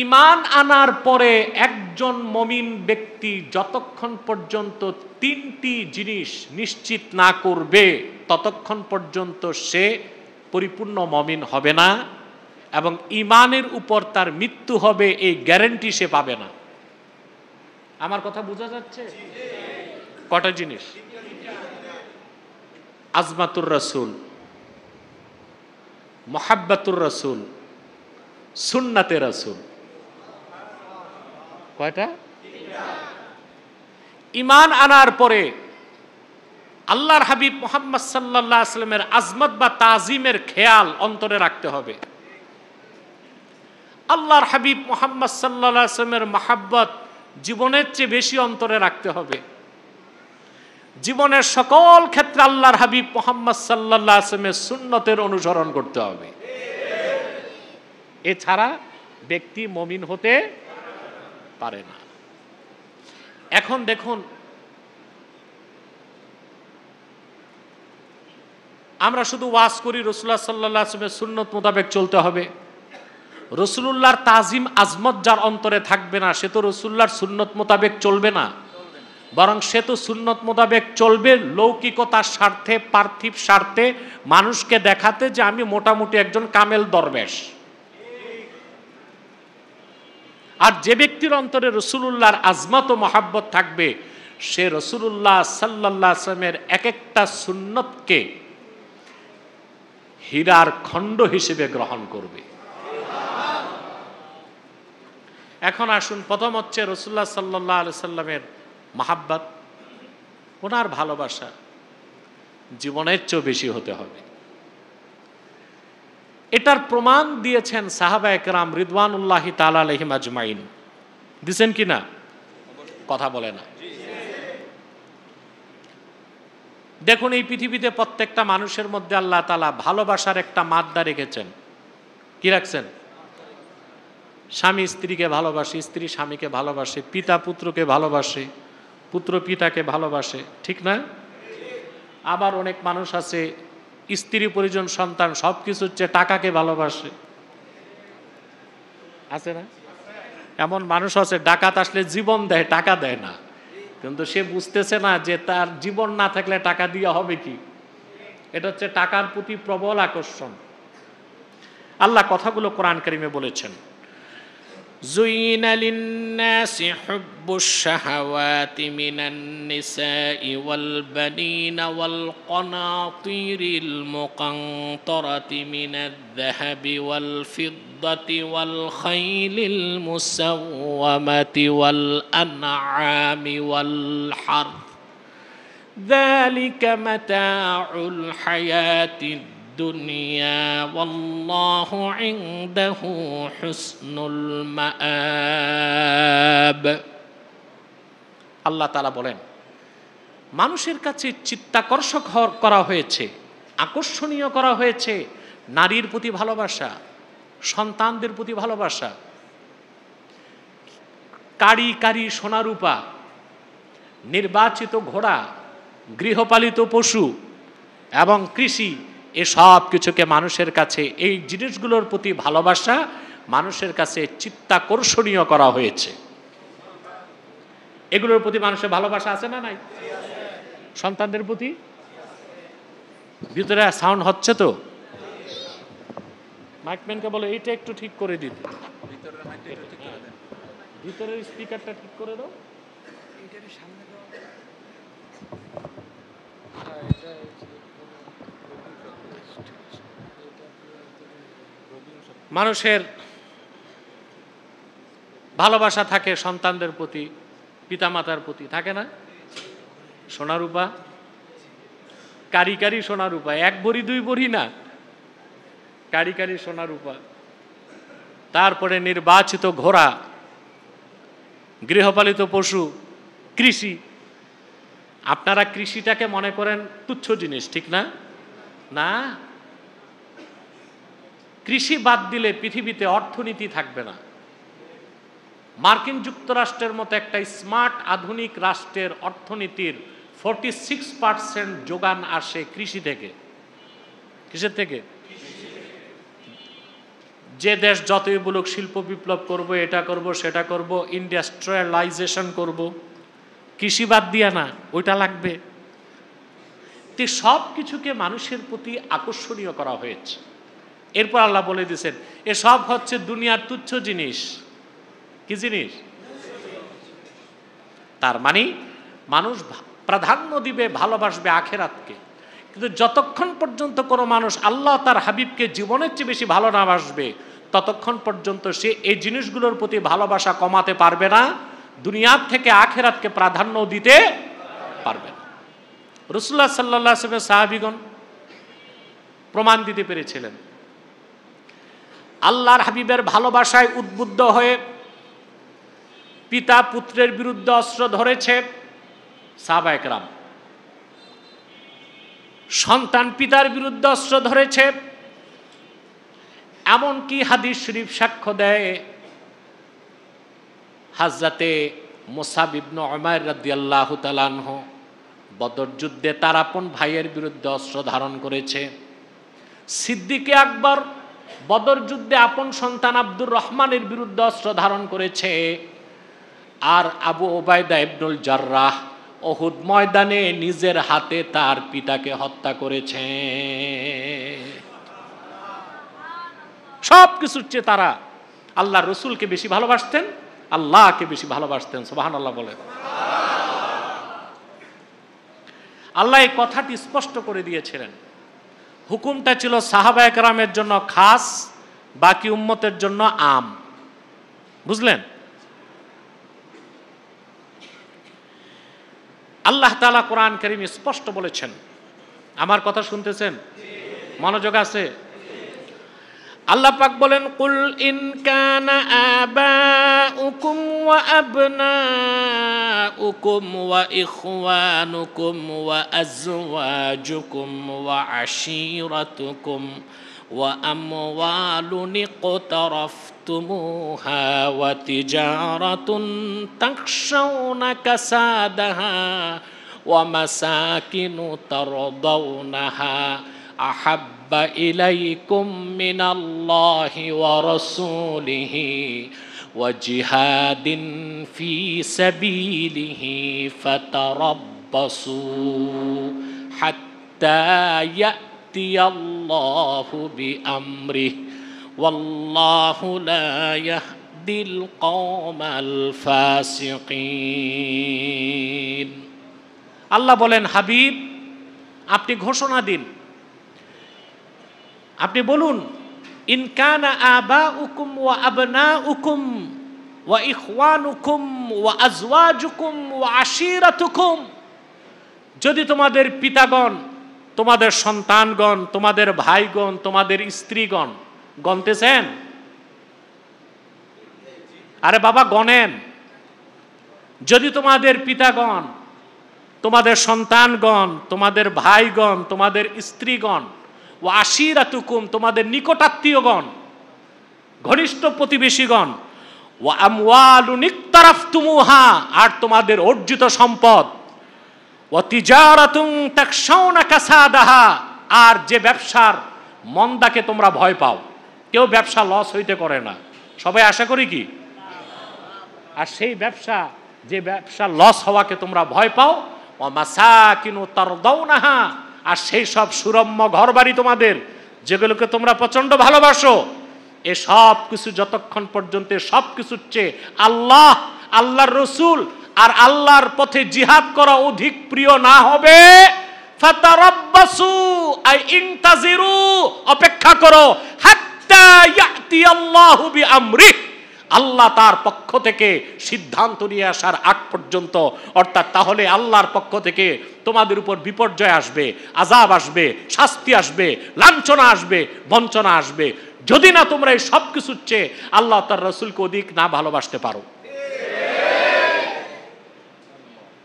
ঈমান আনার পরে একজন মুমিন ব্যক্তি যতক্ষণ পর্যন্ত তিনটি জিনিস নিশ্চিত না করবে ততক্ষণ পর্যন্ত সে পরিপূর্ণ মুমিন হবে না, এবং ঈমানের উপর তার মৃত্যু হবে এই গ্যারান্টি সে পাবে না। আমার কথা বোঝা যাচ্ছে? কটা জিনিস? আজমাতুর রাসূল, মুহাব্বাতুর রাসূল, সুন্নাতে রাসূল। কয়টা? ঈমান আনার পরে আল্লাহর হাবিব মুহাম্মদ সাল্লাল্লাহু আলাইহি ওয়াসাল্লামের আজমত বা তাজিমের খেয়াল অন্তরে রাখতে হবে। আল্লাহর হাবিব মুহাম্মদ সাল্লাল্লাহু আলাইহি ওয়াসাল্লামের মহব্বত জীবনের চেয়ে বেশি অন্তরে রাখতে হবে। জীবনের সকল ক্ষেত্রে আল্লাহর হাবিব মুহাম্মদ সাল্লাল্লাহু আলাইহি ওয়াসাল্লামের সুন্নতের অনুসরণ করতে হবে। এছাড়া ব্যক্তি মুমিন হতে পারে না। এখন দেখুন, আমরা শুধু ওয়াজ করি রাসূলুল্লাহ সাল্লাল্লাহু আলাইহি ওয়াসাল্লামের সুন্নত মোতাবেক চলতে হবে। রাসূলুল্লাহর তাজিম আজমত যার অন্তরে থাকবে না সে তো রাসূলুল্লাহর সুন্নত মোতাবেক চলবে না, বরং সে তো সুন্নত মোতাবেক চলবে লৌকিকতার স্বার্থে, পার্থিব স্বার্থে, মানুষকে দেখাতে যে আমি মোটামুটি একজন কামেল দরবেশ। আর যে ব্যক্তির অন্তরে রাসূলুল্লাহর আজমত ও মহব্বত থাকবে সে রাসূলুল্লাহ সাল্লাল্লাহু আলাইহি ওয়াসাল্লামের এক একটা সুন্নতকে হীরার খণ্ড হিসেবে গ্রহণ করবে। এখন আসুন, প্রথম হচ্ছে রাসূলুল্লাহ সাল্লাল্লাহু আলাইহি ওয়াসাল্লামের মহব্বত, ওনার ভালোবাসা জীবনের চেয়ে বেশি হতে হবে। এটার প্রমাণ দিয়েছেন সাহাবায়ে কেরাম রিদওয়ানুল্লাহি তাআলা আলাইহিম আজমাইন। দিছেন কি না? কথা বলে না। দেখুন, এই পৃথিবীতে প্রত্যেকটা মানুষের মধ্যে আল্লাহ তাআলা ভালোবাসার একটা মাত্রা রেখেছেন। কি রাখছেন? স্বামী স্ত্রীকে ভালোবাসে, স্ত্রী স্বামীকে ভালোবাসে, পিতা পুত্রকে ভালোবাসে, পুত্র পিতাকে ভালোবাসে, ঠিক না? আবার অনেক মানুষ আছে স্ত্রী পরিজন সন্তান সবকিছুর চেয়ে টাকাকে ভালোবাসে, আছে না? এমন মানুষ আছে ডাকাত আসলে জীবন দেয়, টাকা দেয় না, কিন্তু সে বুঝতেছে না যে তার জীবন না থাকলে টাকা দিয়ে হবে কি। এটা হচ্ছে টাকার প্রতি প্রবল আকর্ষণ। আল্লাহ কথাগুলো কোরআন কারিমে বলেছেন, زين للناس حب الشهوات من النساء والبنين والقناطير المقنطرة من الذهب والفضة والخيل المسومة والأنعام والحرث ذلك متاع الحياة الدنيا والله عنده حسن المآب। আল্লাহ তাআলা বলেন, মানুষের কাছে চিত্তাকর্ষক করা হয়েছে, আকর্ষণীয় করা হয়েছে নারীর প্রতি ভালোবাসা, সন্তানদের প্রতি ভালোবাসা, কারি কারি সোনারূপা, নির্বাচিত ঘোড়া, গৃহপালিত পশু এবং কৃষি, এসব কিছুকে মানুষের কাছে, এই জিনিসগুলোর প্রতি ভালোবাসা মানুষের কাছে চিত্তাকর্ষণীয় করা হয়েছে। এগুলোর প্রতি মানুষের ভালোবাসা আছে না নাই? সন্তানদের প্রতি ভিতরে সাউন্ড হচ্ছে তো? মাইকম্যানকে বলো এইটা একটু ঠিক করে দিতে, ভিতরের স্পিকারটা ঠিক করে দাও। মানুষের ভালোবাসা থাকে সন্তানদের প্রতি, পিতামাতার প্রতি, থাকে না? সোনারূপা, কারি কারি সোনারূপা, এক ভরি দুই ভরি না, কারি কারি সোনারূপা। তারপরে নির্বাচিত ঘোড়া, গৃহপালিত পশু, কৃষি। আপনারা কৃষিটাকে মনে করেন তুচ্ছ জিনিস, ঠিক না? না, কৃষি বাদ দিলে পৃথিবীতে অর্থনীতি থাকবে না। মার্কিন যুক্তরাষ্ট্রের মতো একটা স্মার্ট আধুনিক রাষ্ট্রের অর্থনীতির 46% যোগান আসে কৃষি থেকে। কিসের থেকে? যে দেশ যতই বলুক শিল্প বিপ্লব করব, এটা করব, সেটা করব, ইন্ডাস্ট্রিয়ালাইজেশন করব, কৃষি বাদ দিয়া না, ওইটা লাগবে। সব কিছুকে মানুষের প্রতি আকর্ষণীয় করা হয়েছে। এরপর আল্লাহ বলে দিয়েছেন এসব হচ্ছে দুনিয়ার তুচ্ছ জিনিস। কি জিনিস? তার মানে মানুষ প্রাধান্য দিবে, ভালোবাসবে আখেরাতকে। কিন্তু যতক্ষণ পর্যন্ত কোনো মানুষ আল্লাহ তার হাবিবকে জীবনের চেয়ে বেশি ভালো না বাসবে, ততক্ষণ পর্যন্ত সে এই জিনিসগুলোর প্রতি ভালোবাসা কমাতে পারবে না, দুনিয়ার থেকে আখেরাতকে প্রাধান্য দিতে পারবে না। রাসূলুল্লাহ সাল্লাল্লাহু আলাইহি ওয়াসাল্লাম সাহাবীগণ প্রমাণ দিতে পেরেছিলেন। আল্লাহর হাবিবের ভালোবাসায় উদ্বুদ্ধ হয়ে পিতা পুত্রের বিরুদ্ধে অস্ত্র ধরেছে সাহাবায়ে কেরাম, সন্তান পিতার বিরুদ্ধে অস্ত্র ধরেছে। এমনকি হাদিস শরীফ সাক্ষ্য দেয় হযরতে মুসাব ইবনে উমাইর রাদিয়াল্লাহু তাআলা আনহু বদর যুদ্ধে তার আপন ভাইয়ের বিরুদ্ধে অস্ত্র ধারণ করেছে। সিদ্দিক আকবর বদর যুদ্ধে আপন সন্তান আব্দুর রহমানের বিরুদ্ধে অস্ত্র ধারণ করেছে। আর আবু ওবায়দা ইবনুল জাররাহ উহুদ ময়দানে নিজের হাতে তার পিতাকে হত্যা করেছে। সব কিছুর চেয়ে তারা আল্লাহর রাসূলকে বেশি ভালোবাসতেন, আল্লাহকে বেশি ভালোবাসতেন। সুবহানাল্লাহ বলেন। আল্লাহ এই কথাটি স্পষ্ট করে দিয়েছিলেন। হুকুমটা ছিল সাহাবায়ে কেরামের জন্য খাস, বাকি উম্মতের জন্য আম। বুঝলেন? আল্লাহ তাআলা কোরআন কারীম স্পষ্ট বলেছেন। আমার কথা শুনতেছেন? মনোযোগ আছে? আল্লাহ পাক বলেন কুল ইন কানা আবাউকুম ওয়া আবনাউকুম ওয়া ইখওয়ানুকুম ওয়া আজওয়াজুকুম ওয়া আশীরাতুকুম ওয়া আমওয়ালুন ইকতারাফতুমুহা ওয়া তিজারাতুন তাখশাউনা কাসাদাহা ওয়া মাসাকিনু তারদাউনাহা আহাব্বা ইলাইকুম মিনাল্লাহি ওয়া রাসূলিহি ওয়া জিহাদিন ফি সাবিলিহি ফাতারাব্বাসু হাত্তা ইয়াতিয়াল্লাহু বিআমরিহি ওয়াল্লাহু লা ইয়াহদিল কওমাল ফাসিকিন। আল্লাহ বলেন হাবিব আপনি ঘোষণা দিন, আপনি বলুন ইন কানা আবাউকুম ওয়া আবনাউকুম ওয়া ইখওয়ানুকুম ওয়া আজওয়াজুকুম ওয়া আশীরাতুকুম, যদি তোমাদের পিতাগণ, তোমাদের সন্তানগণ, তোমাদের ভাইগণ, তোমাদের স্ত্রীগণ, গণতেছেন? আরে বাবা গণেন। যদি তোমাদের পিতাগণ, তোমাদের সন্তানগণ, তোমাদের ভাইগণ, তোমাদের স্ত্রীগণ, ও আশীরাতুকুম তোমাদের নিকটাত্মীয়গণ, ঘনিষ্ঠ প্রতিবেশীগণ, ও আমওয়ালুন ইকতারাফতুমুহা আর তোমাদের অর্জিত সম্পদ, ও তিজারাতুন তাখশাউনা কাসাদাহা আর যে ব্যবসার মন্দাকে তোমরা ভয় পাও। কেউ ব্যবসা লস হইতে করে না, সবাই আশা করি কি? আর সেই ব্যবসা, যে ব্যবসা লস হওয়াকে তোমরা ভয় পাও, ও মাসাকিনু তারদাউনাহা আর সেই সব সুরম্য ঘরবাড়ি তোমাদের যেগুলোকে তোমরা প্রচন্ড ভালোবাসো, এ সব কিছু যতক্ষণ পর্যন্ত সব কিছুর চেয়ে আল্লাহ, আল্লাহর রাসূল আর আল্লাহর পথে জিহাদ করা অধিক প্রিয় না হবে, ফাতারাব্বাসু আই ইনতাজিরু অপেক্ষা করো, হাত্তা ইয়াতিয়াল্লাহু বিআমরিহি আল্লাহ তার পক্ষ থেকে সিদ্ধান্ত নিয়ে আসার আগ পর্যন্ত। অর্থাৎ তাহলে আল্লাহর পক্ষ থেকে তোমাদের উপর বিপর্যয় আসবে, আযাব আসবে, শাস্তি আসবে, লাঞ্ছনা আসবে, বঞ্চনা আসবে, যদি না তোমরা এই সব কিছুর চেয়ে আল্লাহ তার রাসূলকে অধিক না ভালোবাসতে পারো।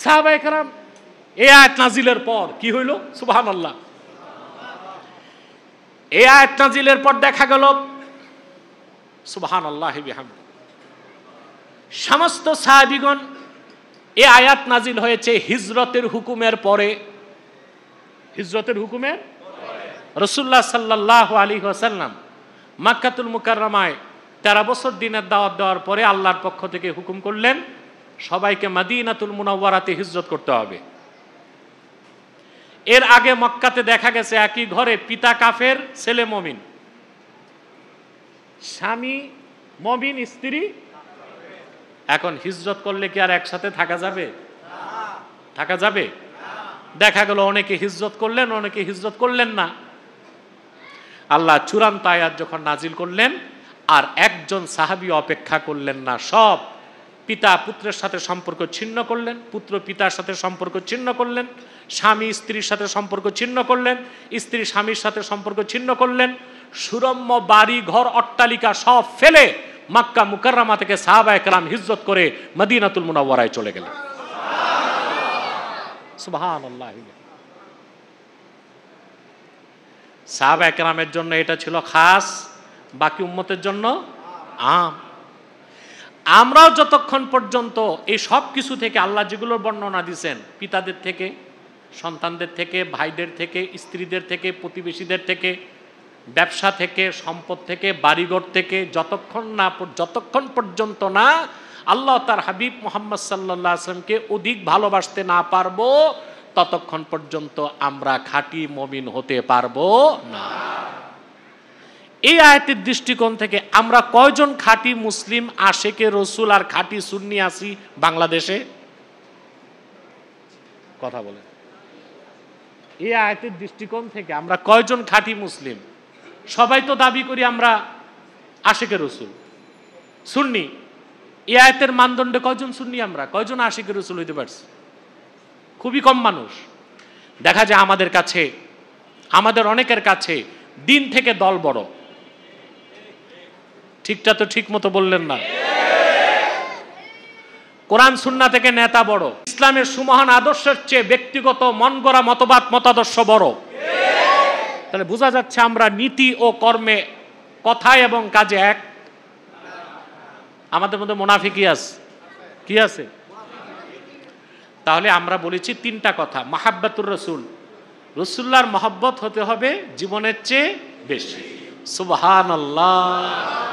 সাহাবায়ে কেরাম এই আয়াত নাজিলের পর কি হইল? সুবহানাল্লাহ। এই আয়াত নাজিলের পর দেখা গেল সুবহানাল্লাহি বিহামদিহি সমস্ত সাহাবীগণ, এই আয়াত নাজিল হয়েছে হিজরতের হুকুমের পরে। হিজরতের হুকুমের রাসূলুল্লাহ সাল্লাল্লাহু আলাইহি ওয়াসাল্লাম মক্কাতুল মুকাররমায় 13 বছর দিনের দাওয়াত দেওয়ার পরে আল্লাহর পক্ষ থেকে হুকুম করলেন সবাইকে মদিনাতুল মুনাওয়ারাতে হিজরত করতে হবে। এর আগে মক্কাতে দেখা গেছে একই ঘরে পিতা কাফের, ছেলে মুমিন, স্বামী মুমিন, স্ত্রী। এখন হিজরত করলে কি আর একসাথে থাকা যাবে? থাকা যাবে? দেখা গেল অনেকে হিজরত করলেন, অনেকে হিজরত করলেন না। আল্লাহ চূড়ান্ত আয়াত যখন নাজিল করলেন, আর একজন সাহাবী অপেক্ষা করলেন না, সব পিতা পুত্রের সাথে সম্পর্ক ছিন্ন করলেন, পুত্র পিতার সাথে সম্পর্ক ছিন্ন করলেন, স্বামী স্ত্রীর সাথে সম্পর্ক ছিন্ন করলেন, স্ত্রী স্বামীর সাথে সম্পর্ক ছিন্ন করলেন, সুরম্য বাড়ি ঘর অট্টালিকা সব ফেলে মক্কা মুকাররমা থেকে সাহাবায়ে কেরাম হিজরত করে মদিনাতুল মুনাওয়ারায় চলে গেলেন। সুবহানাল্লাহ। সাহাবায়ে কেরামের জন্য এটা ছিল খাস, বাকি উম্মতের জন্য আম। আমরাও যতক্ষণ পর্যন্ত এই সব কিছু থেকে আল্লাহ যেগুলোর বর্ণনা দিয়েছেন, পিতাদের থেকে, সন্তানদের থেকে, ভাইদের থেকে, স্ত্রীদের থেকে, প্রতিবেশীদের থেকে, ব্যবসা থেকে, সম্পদ থেকে, বাড়িঘর থেকে, যতক্ষণ পর্যন্ত না আল্লাহ তার হাবিব মুহাম্মদ সাল্লাল্লাহু আলাইহি ওয়াসাল্লামকে অধিক ভালোবাসতে না পারবো, ততক্ষণ পর্যন্ত আমরা খাঁটি মুমিন হতে পারবো না। এই আয়াতের দৃষ্টিকোণ থেকে আমরা কয়জন খাঁটি মুসলিম, আশেকে রসুল আর খাঁটি সুন্নি আছি বাংলাদেশে? কথা বলে। এই আয়াতের দৃষ্টিকোণ থেকে আমরা কয়জন খাঁটি মুসলিম? সবাই তো দাবি করি আমরা আশেকে রসুল, সুন্নি। এই আয়াতের মানদণ্ডে কয়জন সুন্নি আমরা, কয়জন আশেকে রসুল হইতে পারছি? খুবই কম মানুষ। দেখা যায় আমাদের কাছে, আমাদের অনেকের কাছে দিন থেকে দল বড়। ঠিকটা তো ঠিক মতো বললেন না। কোরআন সুন্নাহ থেকে নেতা বড়, ইসলামের সুমহান আদর্শের চেয়ে ব্যক্তিগত মন গড়া মতবাদ মতাদর্শ বড়। তাহলে বোঝা যাচ্ছে আমরা নীতি ও কর্মে, কথায় এবং কাজে এক। আমাদের মধ্যে মুনাফিকি আছে, কি আছে? তাহলে আমরা বলেছি তিনটা কথা। মাহাব্বাতুর রসুল, রসুল্লাহর মহব্বত হতে হবে জীবনের চেয়ে বেশি। সুবহানাল্লাহ।